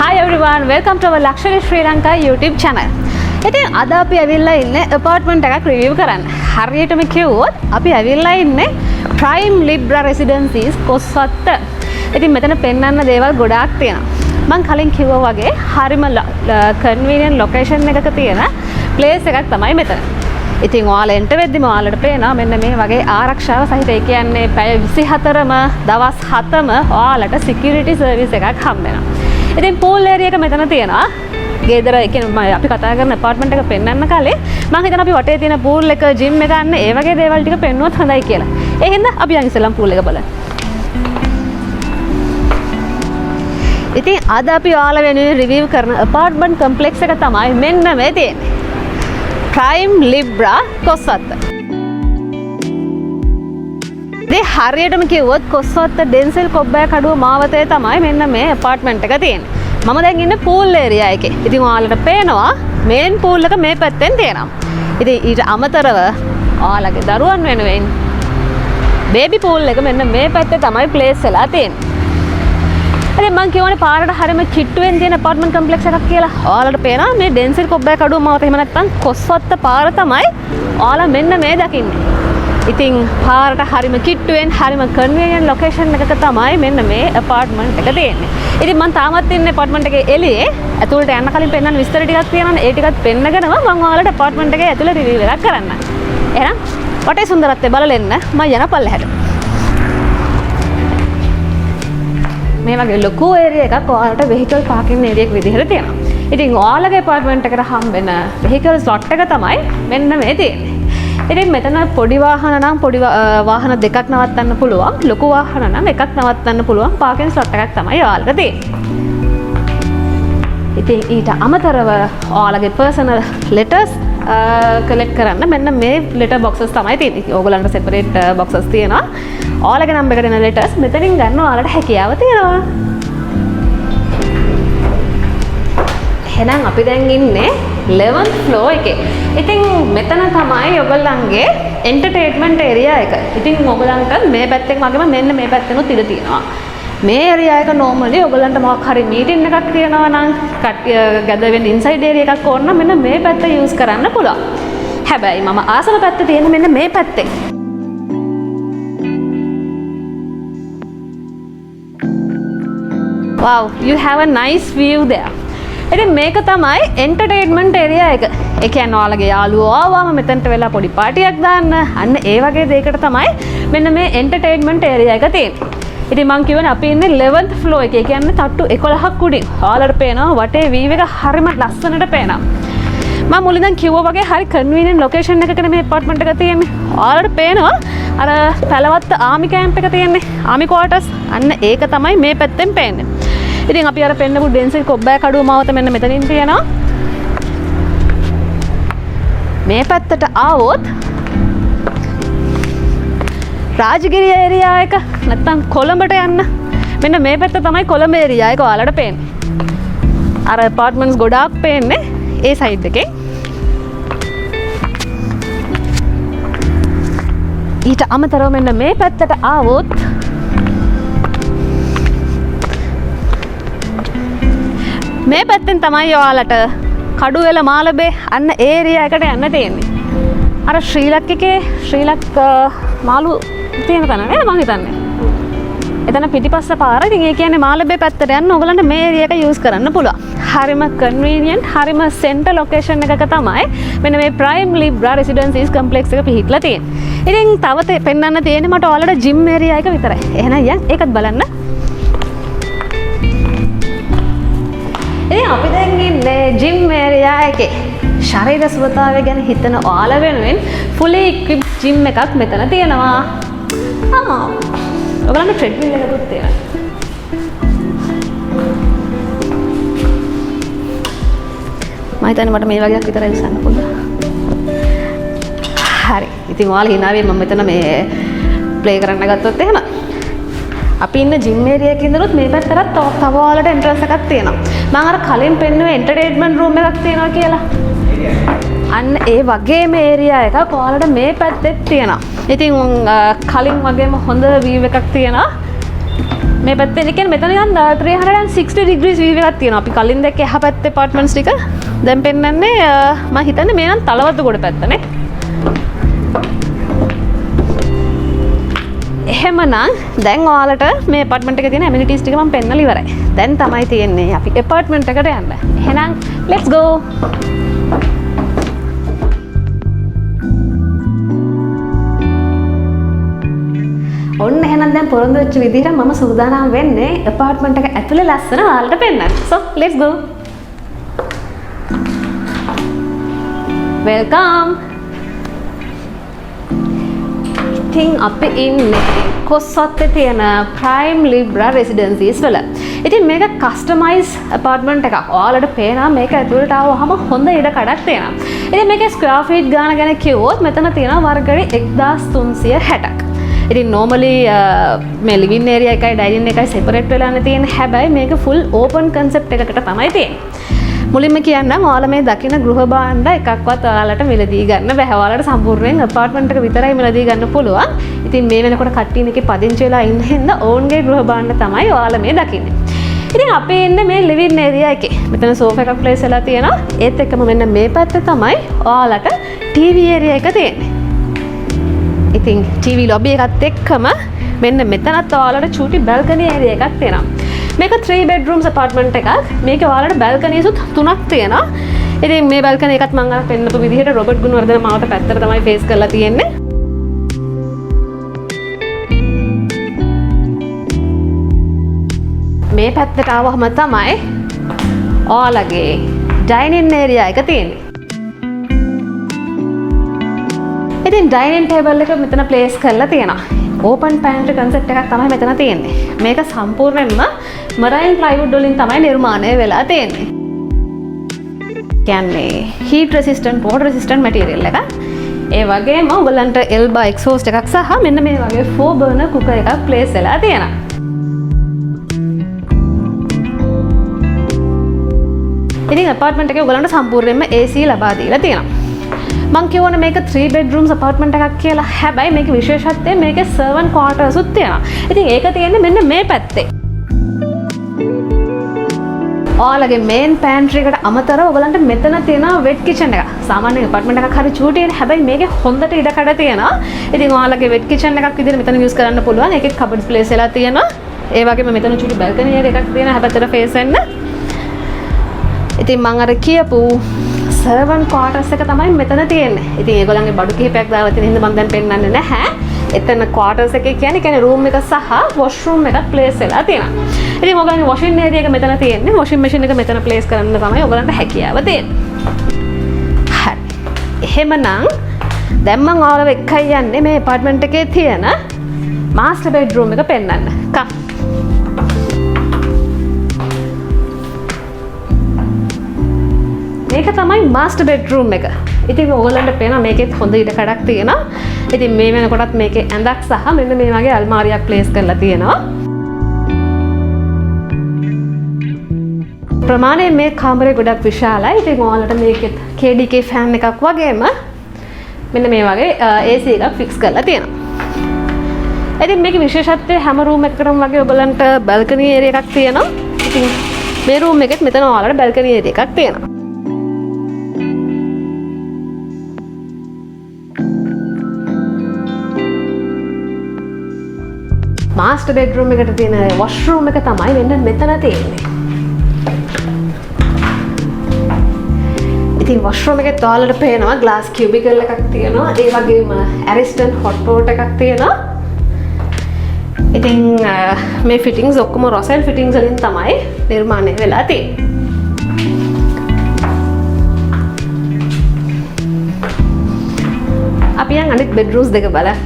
Hi everyone, welcome to our Luxury Sri Lanka YouTube channel. ඉතින් අද අපි ඇවිල්ලා ඉන්නේ apartment එකක් review කරන්න. හරියටම කිව්වොත් අපි ඇවිල්ලා ඉන්නේ Prime Libra residencies Kostwatta. ඉතින් මෙතන පෙන්වන්න දේවල් ගොඩාක් තියෙනවා. මම කලින් කිව්වා වගේ හරිම convenient location එකක තියෙන place එකක් තමයි මෙතන. ඉතින් ඔයාලා එන්ටර් වෙද්දිම ඔයාලට පේනවා මෙන්න මේ වගේ ආරක්ෂාව සහිත ඒ කියන්නේ පැය 24ම දවස් 7ම ඔයාලට security service එකක් හම්බ වෙනවා. ඉතින් pool area එක මෙතන තියෙනවා. ගෙදර ඒ කියන්නේ අපි කතා කරන apartment එක පෙන්වන්න කලින් මම හිතනවා අපි වටේ තියෙන pool එක gym එක ගන්න ඒ වගේ දේවල් ටික පෙන්වුවොත් හොඳයි කියලා. ඒ හින්දා අපි යන් ඉස්සෙල්ලාම pool එක බලමු. ඉතින් අද අපි ඔයාලා වෙනුවෙන් review කරන apartment complex එක තමයි මෙන්න මේ තියෙන්නේ. Prime Libra Kostwatta. මේ හරියටම කිව්වොත් Kostwatta Denzel කොබ්බෑ කඩුව මාවතේ තමයි මෙන්න මේ apartment එක තියෙන්නේ. මම දැන් ඉන්නේ pool area එකේ. ඉතින් ඔයාලට පේනවා main pool එක මේ පැත්තෙන් තියෙනවා. ඉතින් ඊට අමතරව ඔයාලගේ දරුවන් වෙනුවෙන් baby pool එක මෙන්න මේ පැත්තේ තමයි place වෙලා තියෙන්නේ. ඉතින් මම කියවනේ පාරට හරියම කිට්ටුවෙන් තියෙන apartment complex එකක් කියලා. ඔයාලට පේනවා මේ Denzel කොබ්බෑ කඩුව මාවත එහෙම නැත්නම් Kostwatta පාර තමයි ඔයාලා මෙන්න මේ දකින්නේ. ඉතින් පාරට හරියම කිට්ටුවෙන් හරියම convenient location එකක තමයි මෙන්න මේ apartment එක තියෙන්නේ. ඉතින් මම තාමත් ඉන්නේ apartment එකේ එළියේ. ඇතුළට යන්න කලින් පෙන්නන්න විස්තර ටිකක් තියෙනවානේ. ඒ ටිකත් පෙන්නගෙනම මම ඔයාලට apartment එකේ ඇතුළේ review එකක් කරන්න. එහෙනම් වටේ සුන්දරත්වය බලලා එන්න මම යන පල්ලෙහාට. මේ වගේ ලොකු area එකක් ඔයාලට vehicle parking area එක විදිහට තියෙනවා. ඉතින් ඔයාලගේ apartment එකට හම්බෙන vehicle slot එක තමයි මෙන්න මේ තියෙන්නේ. ඉතින් මෙතන පොඩි වාහන නම් පොඩි වාහන දෙකක් නවත්තන්න පුළුවන්. ලොකු වාහන නම් එකක් නවත්තන්න පුළුවන් parking slot එකක් තමයි ඔයාලට තියෙන්නේ. ඉතින් ඊට අමතරව ඔයාලගේ personal letters collect කරන්න මෙන්න මේ letter boxes තමයි තියෙන්නේ. ඕගොල්ලන්ට separate boxes තියෙනවා. ඔයාලගේ number එකට එන letters මෙතනින් ගන්න ඔයාලට හැකියාව තියෙනවා. එහෙනම් අපි දැන් ඉන්නේ 11th floor එකේ. ඉතින් මෙතන තමයි ඔයගොල්ලන්ගේ entertainment area එක. ඉතින් ඔයගොල්ලන්ට මේ පැත්තෙන් වගේම මෙන්න මේ පැත්තෙනුත් ඉඳ තියෙනවා. මේ area එක normally ඔයගොල්ලන්ට මොකක් හරි meeting එකක් තියෙනවා නම් කට්ටිය gather වෙන්න inside area එකක් ඕන නම් මෙන්න මේ පැත්ත use කරන්න පුළුවන්. හැබැයි මම ආසම පැත්තේ තියෙන මෙන්න මේ පැත්තේ. Wow, you have a nice view there. ඉතින් මේක තමයි entertainment area එක. ඒ කියන්නේ ඔයාලගේ යාළුවෝ ආවම මෙතනට වෙලා පොඩි පාටියක් දාන්න අන්න ඒ වගේ දෙයකට තමයි මෙන්න මේ entertainment area එක තියෙන්නේ. ඉතින් මම කියවනේ අපි ඉන්නේ 11th floor එකේ. ඒ කියන්නේ තට්ටු 11ක් උඩින්. ඔයාලට පේනවා වටේ view එක හරිම ලස්සනට පේනවා. මම මුලින්ම කිව්වා වගේ හරි convenient location එකක මේ apartment එක තියෙන්නේ. ඔයාලට පේනවා අර පැලවත්ත army camp එක තියෙන්නේ. army quarters අන්න ඒක තමයි මේ පැත්තෙන් පේන්නේ. ඉතින් අපි අර පෙන්නපු Denzel කොබ්බෑ කඩුව මාවත මෙන්න මෙතනින් තියෙනවා. මේ පැත්තට ආවොත් රාජගිරිය ඒරියා එක නැත්තම් කොළඹට යන්න මෙන්න මේ පැත්ත තමයි කොළඹ ඒරියා එක ඔයාලට පේන්නේ. අර apartments ගොඩාක් පේන්නේ ඒ සයිඩ් එකේ. ඊට අමතරව මෙන්න මේ පැත්තට ආවොත් මේ පැත්තෙන් තමයි ඔයාලට කඩුවෙල මාළඹේ අන්න ඒරියා එකට යන්න තියෙන්නේ. අර ශ්‍රී ලංක මාළු තියෙන තැන නේද මං හිතන්නේ. එතන පිටිපස්ස පාර. ඉතින් ඒ කියන්නේ මාළඹේ පැත්තට යන්න ඕගලන්ට මේ ඒරියා එක යූස් කරන්න පුළුවන්. හරිම convenient හරිම center location එකක තමයි මෙන්න මේ Prime Libra residencies complex එක පිහිටලා තියෙන්නේ. ඉතින් තව පෙන්වන්න තියෙන්නේ මට ඔයාලට gym area එක විතරයි. එහෙනම් යන් ඒකත් බලන්න. ඉතින් අපි දැන් ඉන්නේ gym area එකේ. ශරීර සුවතාවය ගැන හිතන ඔයාලා වෙනුවෙන් fully equipped gym එකක් මෙතන තියෙනවා. ඔයගලන්ට treadmill එකකුත් තියෙනවා. මම හිතන්නේ මට මේ වගේක් විතරයි විසන්න පුළුවන්. හරි. ඉතින් ඔයාලා hinaවෙන් මම මෙතන මේ play කරන්න ගත්තොත් එහෙම අපි ඉන්න gym area එකේ ඉඳලුත් මේ පැත්තට තව ඔයාලට entrance එකක් තියෙනවා. මම අර කලින් පෙන්නුවේ entertainment room එකක් තියෙනවා කියලා. අන්න ඒ වගේම area එකක් ඔයාලට මේ පැත්තේ තියෙනවා. ඉතින් කලින් වගේම හොඳ view එකක් තියෙනවා. මේ පැත්තේ කියන්නේ මෙතන නිකන් 360 degrees view එකක් තියෙනවා. අපි කලින් දැක්ක එහා පැත්තේ apartments ටික දැන් පෙන්නන්නේ මම හිතන්නේ මේ නම් තලවතු ගොඩ පැත්තනේ. එහෙමනම් දැන් ඔයාලට මේ apartment එකේ තියෙන amenities ටික මම පෙන්නලා ඉවරයි. දැන් තමයි තියෙන්නේ අපි apartment එකට යන්න. එහෙනම් let's go. ඔන්න එහෙනම් දැන් පොරොන්දු වෙච්ච විදිහට මම සූදානම් වෙන්නේ apartment එක ඇතුලේ ලස්සන ඔයාලට පෙන්නන්න. So let's go. Welcome. ඉතින් අපි ඉන්නේ කොස්වත්තේ තියෙන prime Libra residencies වල. ඉතින් මේක customized apartment එකක්. ඔයාලට පේනවා මේක ඇතුළට ආවම හොඳ ඉඩ කඩක් තියෙනවා. ඉතින් මේකේ square feet ගාන ගැන කිව්වොත් මෙතන තියෙනවා වර්ගඩි 1360ක්. ඉතින් normally මේ living area එකයි dining එකයි separate වෙලානේ තියෙන්නේ. හැබැයි මේක full open concept එකකට තමයි තියෙන්නේ. මුලින්ම කියන්නම් ඔයාලා මේ දකින ගෘහ භාණ්ඩ එකක්වත් ඔයාලට මිලදී ගන්න බෑ. ඔයාලට සම්පූර්ණයෙන් apartment එක විතරයි මිලදී ගන්න පුළුවන්. ඉතින් මේ වෙනකොට කට්ටිය මේකේ පදිංචි වෙලා ඉන්න හින්දා ඔවුන්ගේ ගෘහ භාණ්ඩ තමයි ඔයාලා මේ දකින්නේ. ඉතින් අපි ඉන්නේ මේ living area එකේ. මෙතන sofa එකක් place වෙලා තියෙනවා. ඒත් එක්කම මෙන්න මේ පැත්තේ තමයි ඔයාලට TV area එක තියෙන්නේ. ඉතින් TV lobby එකත් එක්කම මෙන්න මෙතනත් ඔයාලට චූටි balcony area එකක් තියෙනවා. මේක 3 bedrooms apartment එකක්. මේකේ ඔයාලට balconies උත් 3ක් තියෙනවා. ඉතින් මේ balcony එකත් මම අර පෙන්නපු විදිහට රොබර්ට් ගුණවර්ධන මාවත පැත්තට තමයි face කරලා තියෙන්නේ. මේ පැත්තට ආවම තමයි ඔයාලගේ dining area එක තියෙන්නේ. ඉතින් dining table එක මෙතන place කරලා තියෙනවා. open pantry concept එකක් තමයි මෙතන තියෙන්නේ. මේක සම්පූර්ණයෙන්ම marine plywood වලින් තමයි නිර්මාණය වෙලා තියෙන්නේ. කියන්නේ heat resistant, water resistant material එකක්. ඒ වගේම ඔයගලන්ට Elba exhaust එකක් සහ මෙන්න මේ වගේ 4 burner cooker එකක් place වෙලා තියෙනවා. ඉතින් apartment එකේ ඔයගලන්ට සම්පූර්ණයෙන්ම AC ලබා දීලා තියෙනවා. මං කියවනේ මේක 3 bedrooms apartment එකක් කියලා. හැබැයි මේක විශේෂත්වය මේකේ servant quarters උත් තියෙනවා. ඉතින් ඒක තියෙන්නේ මෙන්න මේ පැත්තේ. ඔයාලගේ main pantry එකට අමතරව ඔයගලන්ට මෙතන තියෙනවා wet kitchen එක. සාමාන්‍ය apartment එකක් හරි චූටිනේ. හැබැයි මේකේ හොඳට ඉඩ කඩ තියෙනවා. ඉතින් ඔයාලගේ wet kitchen එකක් විදිහට මෙතන use කරන්න පුළුවන්. ඒකේ cupboards place වෙලා තියෙනවා. ඒ වගේම මෙතන චූටි balcony area එකක් තියෙනවා. හැබැයි face වෙන්න. ඉතින් මං අර කියපු servant quarters එක තමයි මෙතන තියෙන්නේ. ඉතින් ඒගොල්ලන්ගේ බඩු කිහිපයක් දාලා තියෙන හින්දා මම දැන් පෙන්නන්නේ නැහැ. එතන quarters එකේ කියන්නේ room එක සහ washroom එකක් place වෙලා තියෙනවා. ඉතින් ඔයගොල්ලන්ගේ washing area එක මෙතන තියෙන්නේ. washing machine එක මෙතන place කරන්න තමයි ඔයගොල්ලන්ට හැකියාව තියෙන්නේ. හරි. එහෙමනම් දැන් මම ඔයාලව එක්කයි යන්නේ මේ apartment එකේ තියෙන master bedroom එක පෙන්නන්න. come. මේක තමයි master bedroom එක. ඉතින් ඔයගොල්ලන්ට පේනවා මේකෙත් හොඳ ඉඩ කඩක් තියෙනවා. ඉතින් මේ වෙනකොටත් මේකේ ඇඳක් සහ මෙන්න මේ වගේ අල්මාරියක් ප්ලේස් කරලා තියෙනවා. ප්‍රමාණයෙන් මේ කාමරේ ගොඩක් විශාලයි. ඉතින් ඔයාලට මේකෙත් KDK fan එකක් වගේම මෙන්න මේ වගේ AC එකක් fix කරලා තියෙනවා. ඉතින් මේකේ විශේෂත්වය හැම room එකකටම වගේ ඔයගොල්ලන්ට balcony area එකක් තියෙනවා. ඉතින් මේ room එකෙත් මෙතන ඔයාලට balcony area එකක් තියෙනවා. master bedroom එකට තියෙන washroom එක තමයි මෙන්න මෙතන තියෙන්නේ. ඉතින් washroom එකේ ඔයාලට පේනවා glass cubicle එකක් තියෙනවා. ඒ වගේම Ariston hot pot එකක් තියෙනවා. ඉතින් මේ fittings ඔක්කොම Rossel fittings වලින් තමයි නිර්මාණය වෙලා තියෙන්නේ. අපි යන් අනිත් bedrooms දෙක බලන්න.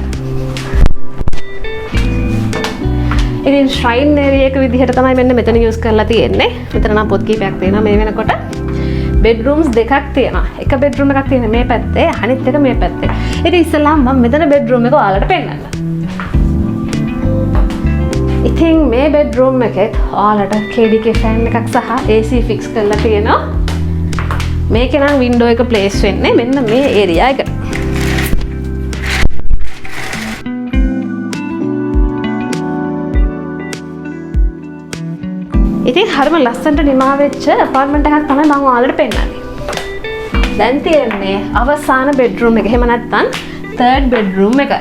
ඉතින් shrine area එක විදිහට තමයි මෙන්න මෙතන use කරලා තියෙන්නේ. මෙතන නම් පොත් කීපයක් තියෙනවා මේ වෙනකොට. bedrooms දෙකක් තියෙනවා. එක bedroom එකක් තියෙන මේ පැත්තේ, අනිත් එක මේ පැත්තේ. ඉතින් ඉස්සෙල්ලාම මම මෙතන bedroom එක ඔයාලට පෙන්නන්න. ඉතින් මේ bedroom එකේ ඔයාලට KDK fan එකක් සහ AC fix කරලා තියෙනවා. මේකේ නම් window එක place වෙන්නේ මෙන්න මේ area එකට. ඉතින් හරිම ලස්සනට නිමා වෙච්ච apartment එකක් තමයි මම ඔයාලට පෙන්නන්නේ. දැන් තියෙන්නේ අවසාන bedroom එක. එහෙම නැත්නම් third bedroom එක.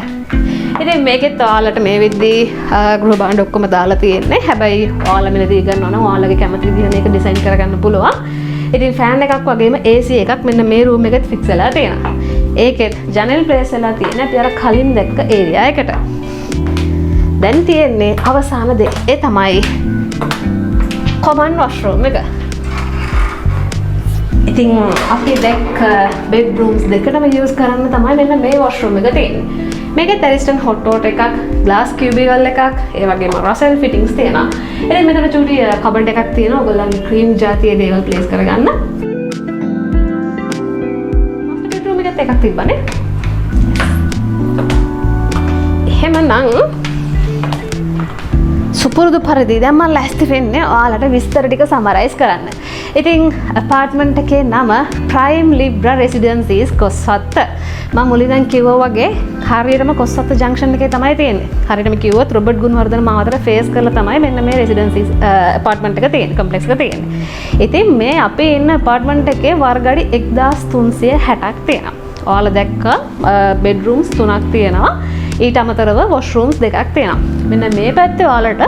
ඉතින් මේකෙත් ඔයාලට මේ විදිහේ ගෘහ භාණ්ඩ ඔක්කොම දාලා තියෙන්නේ. හැබැයි ඔයාලා මිලදී ගන්නවා නම් ඔයාලගේ කැමති විදිහට මේක ඩිසයින් කරගන්න පුළුවන්. ඉතින් ෆෑන් එකක් වගේම AC එකක් මෙන්න මේ රූම් එකෙත් ෆික්ස් වෙලා තියෙනවා. ඒකෙත් ජනෙල් ප්ලේස් වෙලා තියෙන අපි අර කලින් දැක්ක ඒරියා එකට. දැන් තියෙන්නේ අවසාන දේ. ඒ තමයි common washroom එක. ඉතින් අපි දැක්ක bedrooms දෙකටම use කරන්න තමයි මෙන්න මේ washroom එක තියෙන්නේ. මේකේ Ariston hot water එකක්, glass cubicle එකක්, ඒ වගේම Russell fittings තියෙනවා. ඉතින් මෙතන චූටි cupboard එකක් තියෙනවා. ඔයගොල්ලන්ගේ cream ජාතිය දේවල් place කරගන්න. master bedroom එකත් එකක් තිබ්බනේ. එහෙමනම් සුපුරුදු පරිදි දැන් මම ලෑස්ති වෙන්නේ ඔයාලට විස්තර ටික සමරයිස් කරන්න. ඉතින් apartment එකේ නම Prime Libra Residencies Kostwatta. මම මුලින්ම කිව්වා වගේ හරියටම කොස්වත්ත ජංක්ෂන් එකේ තමයි තියෙන්නේ. හරියටම කිව්වොත් රොබර්ට් ගුණවර්ධන මාවතට ෆේස් කරලා තමයි මෙන්න මේ රෙසිඩෙන්සිස් apartment එක තියෙන්නේ, කොම්ප්ලෙක්ස් එක තියෙන්නේ. ඉතින් මේ අපි ඉන්න apartment එකේ වර්ගඩි 1360ක් තියෙනවා. ඔයාලා දැක්ක bedrooms 3ක් තියෙනවා. ඊට අමතරව washrooms දෙකක් තියෙනවා. මෙන්න මේ පැත්තේ ඔයාලට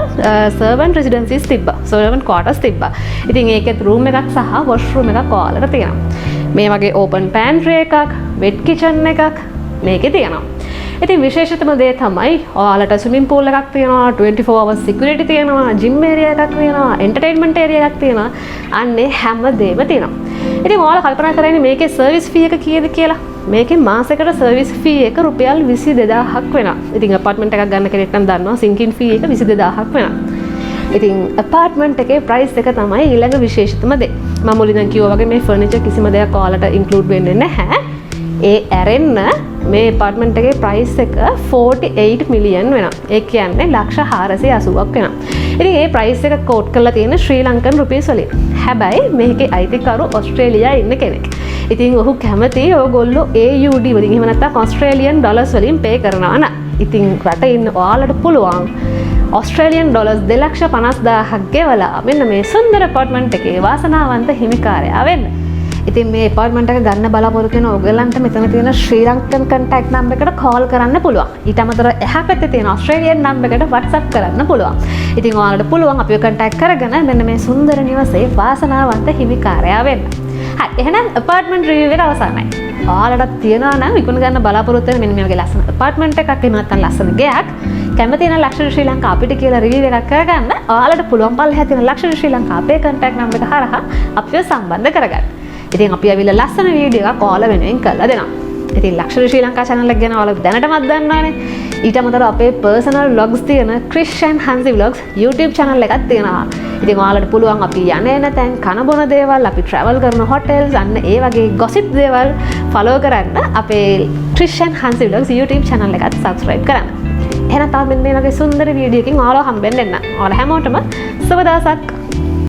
servant residencies තිබ්බා. servant quarters තිබ්බා. ඉතින් ඒකෙත් room එකක් සහ washroom එකක් ඔයාලට තියෙනවා. මේ වගේ open pantry එකක්, wet kitchen එකක් මේකේ තියෙනවා. ඉතින් විශේෂතම දේ තමයි ඔයාලට swimming pool එකක් තියෙනවා, 24 hours security තියෙනවා, gym area එකක් තියෙනවා, entertainment area එකක් තියෙනවා. අන්නේ හැම දෙයක්ම තියෙනවා. ඉතින් ඔයාලා කල්පනා කරන්නේ මේකේ service fee එක කීයද කියලා? මේකේ මාසෙකට service fee එක රුපියල් 22000ක් වෙනවා. ඉතින් apartment එකක් ගන්න කෙනෙක් නම් දන්නවා sinking fee එක 22000ක් වෙනවා. ඉතින් apartment එකේ price එක තමයි ඊළඟ විශේෂතම දේ. මම මුලින්ම කිව්වා වගේ මේ furniture කිසිම දෙයක් ඔයාලට include වෙන්නේ නැහැ. ඒ ඇරෙන්න මේ apartment එකේ price එක 48 million වෙනවා. ඒ කියන්නේ ලක්ෂ 480ක් වෙනවා. ඉතින් මේ price එක quote කරලා තියෙන්නේ ශ්‍රී ලංකන් රුපීස් වලින්. හැබැයි මේකේ අයිතිකරු ඕස්ට්‍රේලියාවේ ඉන්න කෙනෙක්. ඉතින් ඔහු කැමති ඕගොල්ලෝ AUD වලින් එහෙම නැත්නම් ඕස්ට්‍රේලියන් ඩොලර්ස් වලින් pay කරනවා න ะ. ඉතින් රටේ ඉන්න ඔයාලට පුළුවන් ඕස්ට්‍රේලියන් ඩොලර්ස් 2,50,000ක් ගෙවලා මෙන්න මේ සුන්දර apartment එකේ වාසනාවන්ත හිමිකාරයා වෙන්න. ඉතින් මේ apartment එක ගන්න බලාපොරොත්තු වෙන ඔයගලන්ට මෙතන තියෙන ශ්‍රී ලංකන් contact number එකට call කරන්න පුළුවන්. ඊට අමතරව එහා පැත්තේ තියෙන ඕස්ට්‍රේලියන් number එකට WhatsApp කරන්න පුළුවන්. ඉතින් ඔයාලට පුළුවන් අපිව contact කරගෙන මෙන්න මේ සුන්දර නිවසේ වාසනාවන්ත හිමිකාරයා වෙන්න. හරි එහෙනම් apartment review එක අවසන්යි. ඔයාලට තියනවා නම් විකුණ ගන්න බලාපොරොත්තු වෙන මෙන්න මේ වගේ ලස්සන apartment එකක් එහෙම නැත්නම් ලස්සන ගෙයක් කැමති නම් ලක්ෂණ ශ්‍රී ලංකා අපිට කියලා රිවිව් එකක් කරගන්න ඔයාලට පුළුවන් පල්ලෙහා තියෙන ලක්ෂණ ශ්‍රී ලංකා අපේ contact number එක හරහා අපිව සම්බන්ධ කරගන්න. ඉතින් අපි ආවිල්ලා ලස්සන වීඩියෝ එකක් ඔයාලා වෙනුවෙන් කරලා දෙනවා. ඉතින් ලක්ෂණ ශ්‍රී ලංකා channel එක ගැන ඔයාලා දැනටමත් දන්නවනේ. ඊට අමතරව අපේ personal vlogs තියෙන Christian Hansi vlogs YouTube channel එකක් තියෙනවා. ඉතින් ඔයාලට පුළුවන් අපි යන තැන් කන බොන දේවල්, අපි travel කරන hotels අන්න ඒ වගේ gossip දේවල් follow කරන්න අපේ Christian Hansi vlogs YouTube channel එකට subscribe කරන්න. එහෙනම් තාම මේ වගේ සුන්දර වීඩියෝ එකකින් ඔයාලව හම්බෙන්න එන්න. ඔයාලා හැමෝටම සුබ දවසක්.